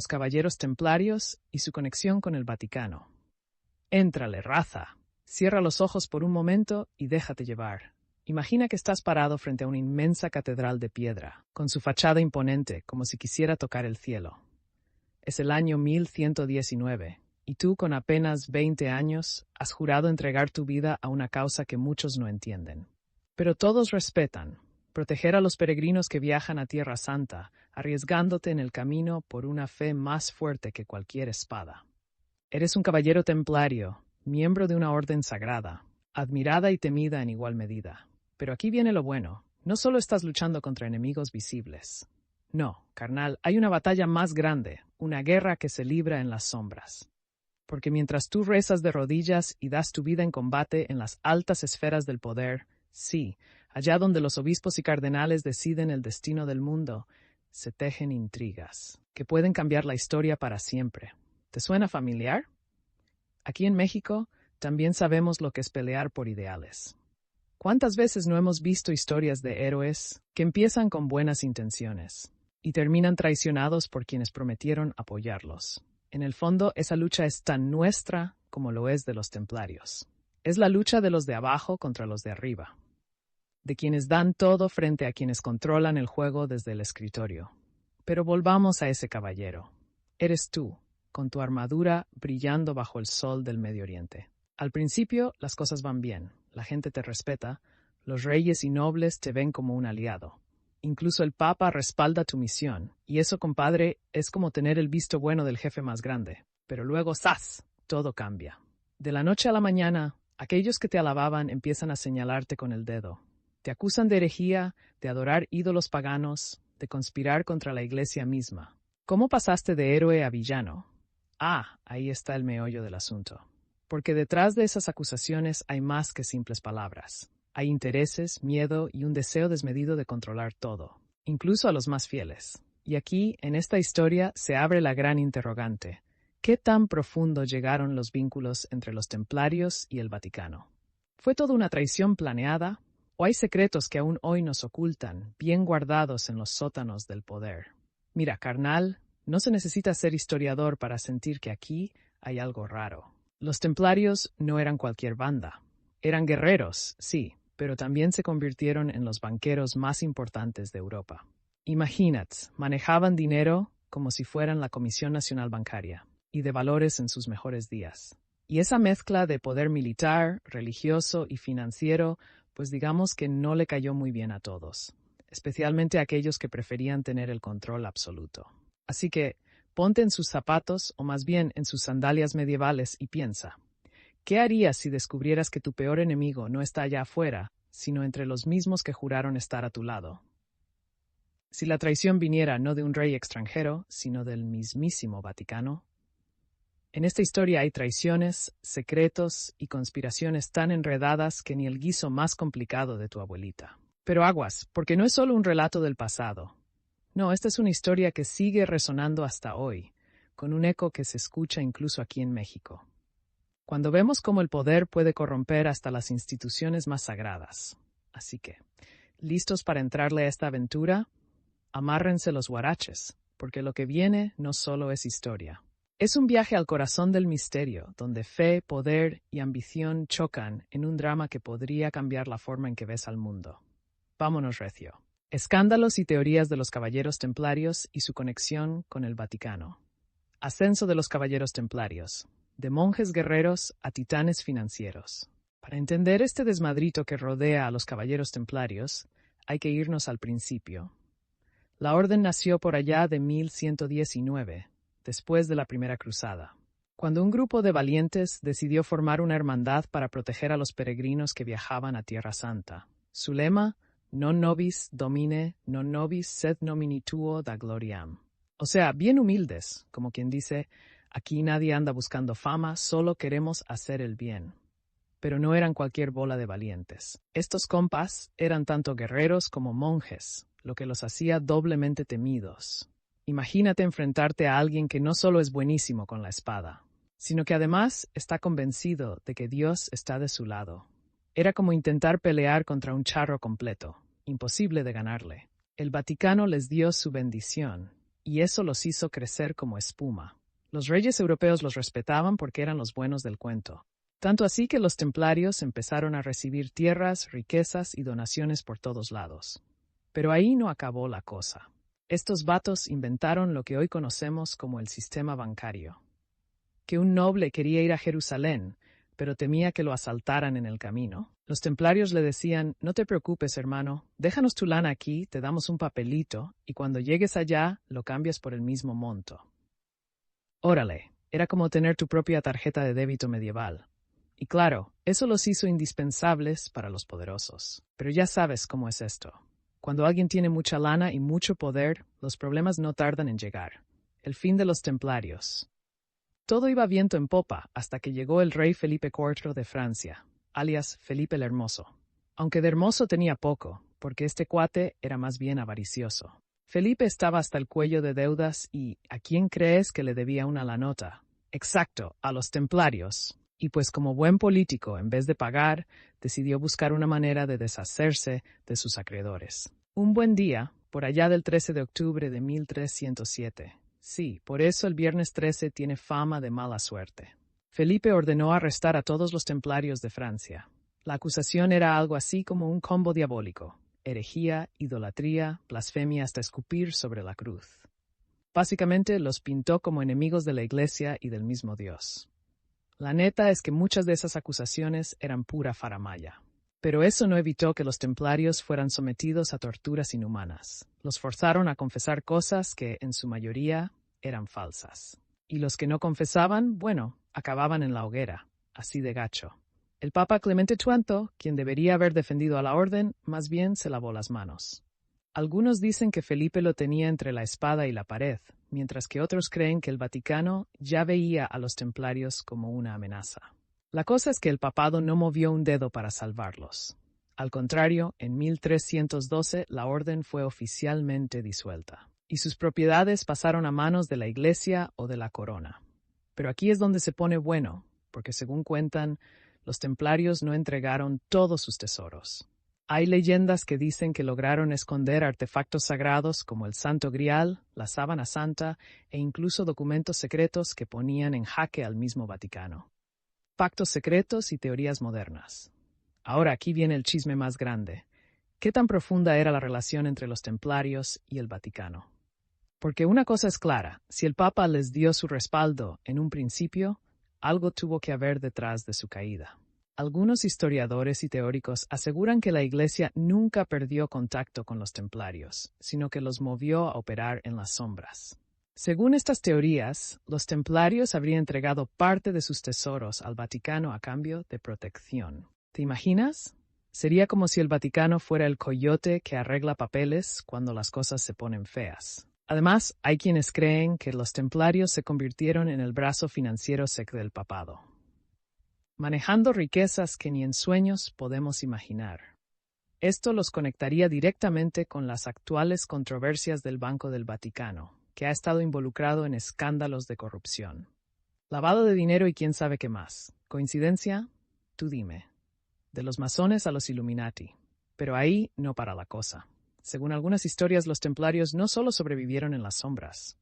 los caballeros templarios y su conexión con el Vaticano. Éntrale, raza. Cierra los ojos por un momento y déjate llevar. Imagina que estás parado frente a una inmensa catedral de piedra, con su fachada imponente, como si quisiera tocar el cielo. Es el año 1119, y tú, con apenas 20 años, has jurado entregar tu vida a una causa que muchos no entienden. Pero todos respetan: proteger a los peregrinos que viajan a Tierra Santa, arriesgándote en el camino por una fe más fuerte que cualquier espada. Eres un caballero templario, miembro de una orden sagrada, admirada y temida en igual medida. Pero aquí viene lo bueno: no solo estás luchando contra enemigos visibles. No, carnal, hay una batalla más grande, una guerra que se libra en las sombras. Porque mientras tú rezas de rodillas y das tu vida en combate en las altas esferas del poder, sí, allá donde los obispos y cardenales deciden el destino del mundo, se tejen intrigas que pueden cambiar la historia para siempre. ¿Te suena familiar? Aquí en México también sabemos lo que es pelear por ideales. ¿Cuántas veces no hemos visto historias de héroes que empiezan con buenas intenciones y terminan traicionados por quienes prometieron apoyarlos? En el fondo, esa lucha es tan nuestra como lo es de los templarios. Es la lucha de los de abajo contra los de arriba, de quienes dan todo frente a quienes controlan el juego desde el escritorio. Pero volvamos a ese caballero. Eres tú, con tu armadura brillando bajo el sol del Medio Oriente. Al principio, las cosas van bien, la gente te respeta, los reyes y nobles te ven como un aliado. Incluso el Papa respalda tu misión, y eso, compadre, es como tener el visto bueno del jefe más grande. Pero luego, ¡zas!, todo cambia. De la noche a la mañana, aquellos que te alababan empiezan a señalarte con el dedo. Te acusan de herejía, de adorar ídolos paganos, de conspirar contra la iglesia misma. ¿Cómo pasaste de héroe a villano? Ah, ahí está el meollo del asunto. Porque detrás de esas acusaciones hay más que simples palabras. Hay intereses, miedo y un deseo desmedido de controlar todo, incluso a los más fieles. Y aquí, en esta historia, se abre la gran interrogante: ¿qué tan profundo llegaron los vínculos entre los templarios y el Vaticano? ¿Fue toda una traición planeada? ¿O hay secretos que aún hoy nos ocultan, bien guardados en los sótanos del poder? Mira, carnal, no se necesita ser historiador para sentir que aquí hay algo raro. Los templarios no eran cualquier banda. Eran guerreros, sí, pero también se convirtieron en los banqueros más importantes de Europa. Imagínate, manejaban dinero como si fueran la Comisión Nacional Bancaria, y de valores en sus mejores días. Y esa mezcla de poder militar, religioso y financiero, pues digamos que no le cayó muy bien a todos, especialmente a aquellos que preferían tener el control absoluto. Así que, ponte en sus zapatos, o más bien en sus sandalias medievales, y piensa: ¿qué harías si descubrieras que tu peor enemigo no está allá afuera, sino entre los mismos que juraron estar a tu lado? Si la traición viniera no de un rey extranjero, sino del mismísimo Vaticano. En esta historia hay traiciones, secretos y conspiraciones tan enredadas que ni el guiso más complicado de tu abuelita. Pero aguas, porque no es solo un relato del pasado. No, esta es una historia que sigue resonando hasta hoy, con un eco que se escucha incluso aquí en México. Cuando vemos cómo el poder puede corromper hasta las instituciones más sagradas. Así que, ¿listos para entrarle a esta aventura? Amárrense los huaraches, porque lo que viene no solo es historia. Es un viaje al corazón del misterio, donde fe, poder y ambición chocan en un drama que podría cambiar la forma en que ves al mundo. Vámonos, recio. Escándalos y teorías de los caballeros templarios y su conexión con el Vaticano. Ascenso de los caballeros templarios. De monjes guerreros a titanes financieros. Para entender este desmadrito que rodea a los caballeros templarios, hay que irnos al principio. La orden nació por allá de 1119, después de la Primera Cruzada, cuando un grupo de valientes decidió formar una hermandad para proteger a los peregrinos que viajaban a Tierra Santa. Su lema: non nobis domine, non nobis sed nomini tuo da gloriam. O sea, bien humildes, como quien dice: aquí nadie anda buscando fama, solo queremos hacer el bien. Pero no eran cualquier bola de valientes. Estos compas eran tanto guerreros como monjes, lo que los hacía doblemente temidos. Imagínate enfrentarte a alguien que no solo es buenísimo con la espada, sino que además está convencido de que Dios está de su lado. Era como intentar pelear contra un charro completo, imposible de ganarle. El Vaticano les dio su bendición, y eso los hizo crecer como espuma. Los reyes europeos los respetaban porque eran los buenos del cuento. Tanto así que los templarios empezaron a recibir tierras, riquezas y donaciones por todos lados. Pero ahí no acabó la cosa. Estos vatos inventaron lo que hoy conocemos como el sistema bancario. Que un noble quería ir a Jerusalén, pero temía que lo asaltaran en el camino. Los templarios le decían: no te preocupes, hermano, déjanos tu lana aquí, te damos un papelito, y cuando llegues allá, lo cambias por el mismo monto. Órale, era como tener tu propia tarjeta de débito medieval. Y claro, eso los hizo indispensables para los poderosos. Pero ya sabes cómo es esto. Cuando alguien tiene mucha lana y mucho poder, los problemas no tardan en llegar. El fin de los templarios. Todo iba viento en popa hasta que llegó el rey Felipe IV de Francia, alias Felipe el Hermoso. Aunque de hermoso tenía poco, porque este cuate era más bien avaricioso. Felipe estaba hasta el cuello de deudas y ¿a quién crees que le debía una lanota? Exacto, a los templarios. Y pues como buen político, en vez de pagar, decidió buscar una manera de deshacerse de sus acreedores. Un buen día, por allá del 13 de octubre de 1307. Sí, por eso el viernes 13 tiene fama de mala suerte. Felipe ordenó arrestar a todos los templarios de Francia. La acusación era algo así como un combo diabólico: herejía, idolatría, blasfemia hasta escupir sobre la cruz. Básicamente los pintó como enemigos de la Iglesia y del mismo Dios. La neta es que muchas de esas acusaciones eran pura faramalla. Pero eso no evitó que los templarios fueran sometidos a torturas inhumanas. Los forzaron a confesar cosas que, en su mayoría, eran falsas. Y los que no confesaban, bueno, acababan en la hoguera, así de gacho. El Papa Clemente V, quien debería haber defendido a la orden, más bien se lavó las manos. Algunos dicen que Felipe lo tenía entre la espada y la pared, mientras que otros creen que el Vaticano ya veía a los templarios como una amenaza. La cosa es que el papado no movió un dedo para salvarlos. Al contrario, en 1312 la orden fue oficialmente disuelta, y sus propiedades pasaron a manos de la Iglesia o de la corona. Pero aquí es donde se pone bueno, porque según cuentan, los templarios no entregaron todos sus tesoros. Hay leyendas que dicen que lograron esconder artefactos sagrados como el Santo Grial, la Sábana Santa e incluso documentos secretos que ponían en jaque al mismo Vaticano. Pactos secretos y teorías modernas. Ahora aquí viene el chisme más grande. ¿Qué tan profunda era la relación entre los templarios y el Vaticano? Porque una cosa es clara, si el Papa les dio su respaldo en un principio, algo tuvo que haber detrás de su caída. Algunos historiadores y teóricos aseguran que la Iglesia nunca perdió contacto con los templarios, sino que los movió a operar en las sombras. Según estas teorías, los templarios habrían entregado parte de sus tesoros al Vaticano a cambio de protección. ¿Te imaginas? Sería como si el Vaticano fuera el coyote que arregla papeles cuando las cosas se ponen feas. Además, hay quienes creen que los templarios se convirtieron en el brazo financiero sec del papado, manejando riquezas que ni en sueños podemos imaginar. Esto los conectaría directamente con las actuales controversias del Banco del Vaticano, que ha estado involucrado en escándalos de corrupción, lavado de dinero y quién sabe qué más. ¿Coincidencia? Tú dime. De los masones a los Illuminati. Pero ahí no para la cosa. Según algunas historias, los templarios no solo sobrevivieron en las sombras,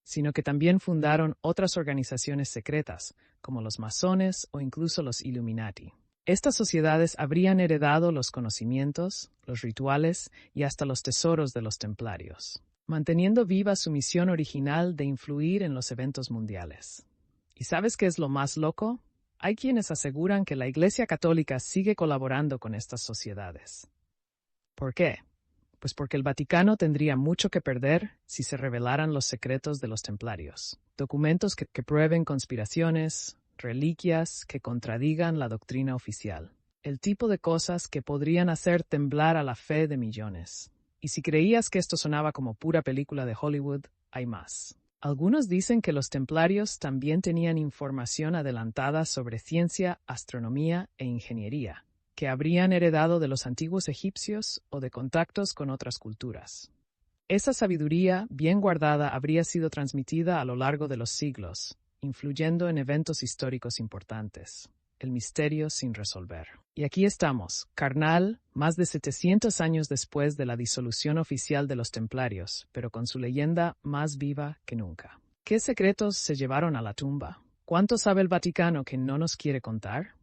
sino que también fundaron otras organizaciones secretas, como los masones o incluso los Illuminati. Estas sociedades habrían heredado los conocimientos, los rituales y hasta los tesoros de los templarios, manteniendo viva su misión original de influir en los eventos mundiales. ¿Y sabes qué es lo más loco? Hay quienes aseguran que la Iglesia Católica sigue colaborando con estas sociedades. ¿Por qué? Pues porque el Vaticano tendría mucho que perder si se revelaran los secretos de los templarios. Documentos que prueben conspiraciones, reliquias que contradigan la doctrina oficial. El tipo de cosas que podrían hacer temblar a la fe de millones. Y si creías que esto sonaba como pura película de Hollywood, hay más. Algunos dicen que los templarios también tenían información adelantada sobre ciencia, astronomía e ingeniería, que habrían heredado de los antiguos egipcios o de contactos con otras culturas. Esa sabiduría, bien guardada, habría sido transmitida a lo largo de los siglos, influyendo en eventos históricos importantes. el misterio sin resolver. Y aquí estamos, carnal, más de 700 años después de la disolución oficial de los Templarios, pero con su leyenda más viva que nunca. ¿Qué secretos se llevaron a la tumba? ¿Cuánto sabe el Vaticano que no nos quiere contar?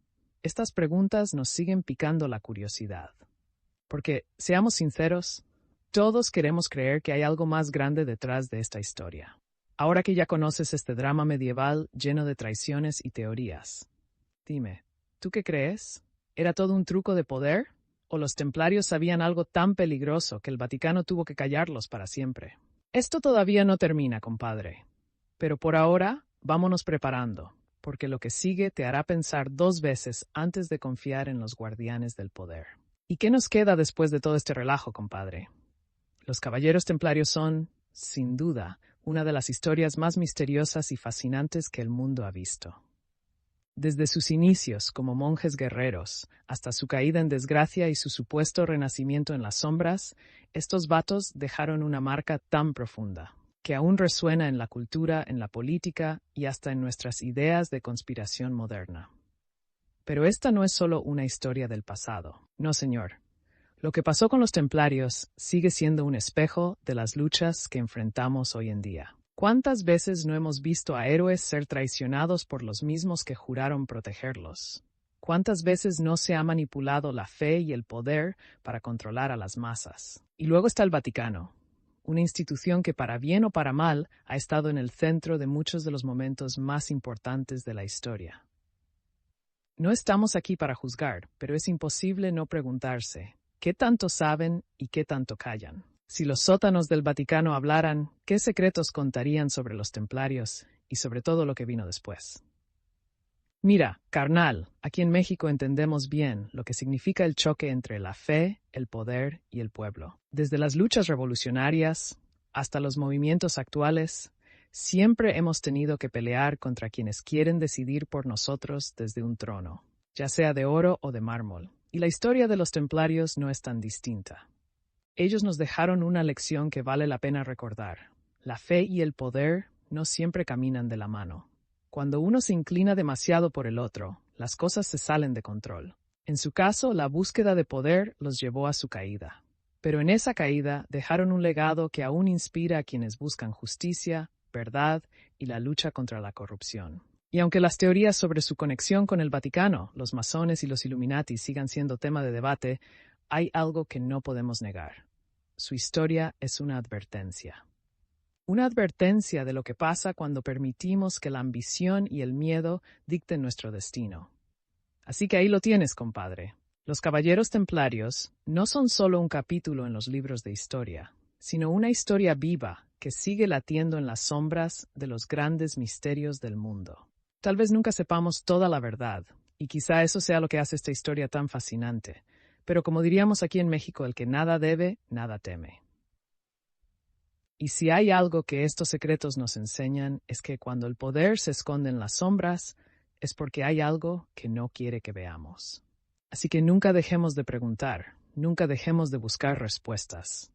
Estas preguntas nos siguen picando la curiosidad. Porque, seamos sinceros, todos queremos creer que hay algo más grande detrás de esta historia. Ahora que ya conoces este drama medieval lleno de traiciones y teorías, dime, ¿tú qué crees? ¿Era todo un truco de poder? ¿O los templarios sabían algo tan peligroso que el Vaticano tuvo que callarlos para siempre? Esto todavía no termina, compadre. Pero por ahora, vámonos preparando, porque lo que sigue te hará pensar 2 veces antes de confiar en los guardianes del poder. ¿Y qué nos queda después de todo este relajo, compadre? Los caballeros templarios son, sin duda, una de las historias más misteriosas y fascinantes que el mundo ha visto. Desde sus inicios como monjes guerreros hasta su caída en desgracia y su supuesto renacimiento en las sombras, estos vatos dejaron una marca tan profunda, que aún resuena en la cultura, en la política y hasta en nuestras ideas de conspiración moderna. Pero esta no es solo una historia del pasado. No, señor. Lo que pasó con los templarios sigue siendo un espejo de las luchas que enfrentamos hoy en día. ¿Cuántas veces no hemos visto a héroes ser traicionados por los mismos que juraron protegerlos? ¿Cuántas veces no se ha manipulado la fe y el poder para controlar a las masas? Y luego está el Vaticano, una institución que para bien o para mal ha estado en el centro de muchos de los momentos más importantes de la historia. No estamos aquí para juzgar, pero es imposible no preguntarse, ¿qué tanto saben y qué tanto callan? Si los sótanos del Vaticano hablaran, ¿qué secretos contarían sobre los templarios y sobre todo lo que vino después? Mira, carnal, aquí en México entendemos bien lo que significa el choque entre la fe, el poder y el pueblo. Desde las luchas revolucionarias hasta los movimientos actuales, siempre hemos tenido que pelear contra quienes quieren decidir por nosotros desde un trono, ya sea de oro o de mármol. Y la historia de los templarios no es tan distinta. Ellos nos dejaron una lección que vale la pena recordar. La fe y el poder no siempre caminan de la mano. Cuando uno se inclina demasiado por el otro, las cosas se salen de control. En su caso, la búsqueda de poder los llevó a su caída. Pero en esa caída dejaron un legado que aún inspira a quienes buscan justicia, verdad y la lucha contra la corrupción. Y aunque las teorías sobre su conexión con el Vaticano, los masones y los Illuminati sigan siendo tema de debate, hay algo que no podemos negar. Su historia es una advertencia. Una advertencia de lo que pasa cuando permitimos que la ambición y el miedo dicten nuestro destino. Así que ahí lo tienes, compadre. Los caballeros templarios no son solo un capítulo en los libros de historia, sino una historia viva que sigue latiendo en las sombras de los grandes misterios del mundo. Tal vez nunca sepamos toda la verdad, y quizá eso sea lo que hace esta historia tan fascinante. Pero como diríamos aquí en México, el que nada debe, nada teme. Y si hay algo que estos secretos nos enseñan, es que cuando el poder se esconde en las sombras, es porque hay algo que no quiere que veamos. Así que nunca dejemos de preguntar, nunca dejemos de buscar respuestas.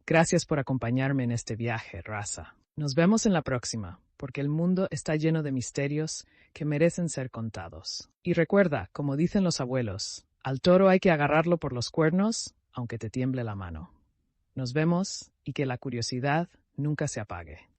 Gracias por acompañarme en este viaje, raza. Nos vemos en la próxima, porque el mundo está lleno de misterios que merecen ser contados. Y recuerda, como dicen los abuelos, al toro hay que agarrarlo por los cuernos, aunque te tiemble la mano. Nos vemos y que la curiosidad nunca se apague.